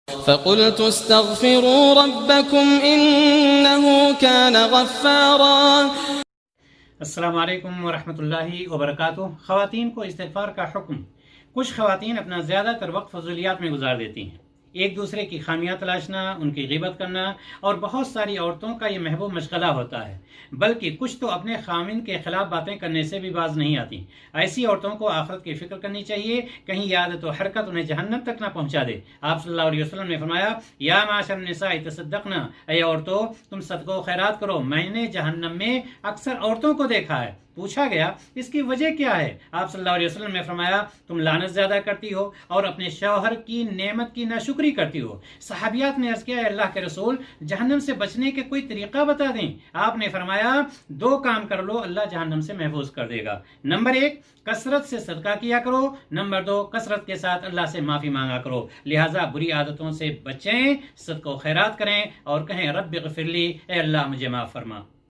فقلت استغفروا ربكم إنه كان غفارا۔ السلام علیکم ورحمۃ اللہ وبرکاتہ۔ خواتین کو استغفار کا حکم۔ کچھ خواتین اپنا زیادہ تر وقت فضولیات میں گزار دیتی ہیں، ایک دوسرے کی خامیاں تلاشنا، ان کی غیبت کرنا، اور بہت ساری عورتوں کا یہ محبوب مشغلہ ہوتا ہے، بلکہ کچھ تو اپنے خامند کے خلاف باتیں کرنے سے بھی باز نہیں آتی۔ ایسی عورتوں کو آخرت کی فکر کرنی چاہیے، کہیں یہ عادت و حرکت انہیں جہنم تک نہ پہنچا دے۔ آپ صلی اللہ علیہ وسلم نے فرمایا، یا معاشر النساء تصدقنا، اے عورتوں تم صدقہ و خیرات کرو، میں نے جہنم میں اکثر عورتوں کو دیکھا ہے۔ پوچھا گیا اس کی وجہ کیا ہے؟ آپ صلی اللہ علیہ وسلم نے فرمایا، تم لعنت زیادہ کرتی ہو اور اپنے شوہر کی نعمت کی ناشکری کرتی ہو۔ صحابیات نے عرض کیا، اے اللہ کے رسول، جہنم سے بچنے کے کوئی طریقہ بتا دیں۔ آپ نے فرمایا، 2 کام کر لو، اللہ جہنم سے محفوظ کر دے گا۔ نمبر 1، کثرت سے صدقہ کیا کرو۔ نمبر 2، کثرت کے ساتھ اللہ سے معافی مانگا کرو۔ لہٰذا بری عادتوں سے بچیں، صدقہ و خیرات کریں اور کہیں رب اغفر لی، اے اللہ مجھے معاف فرما۔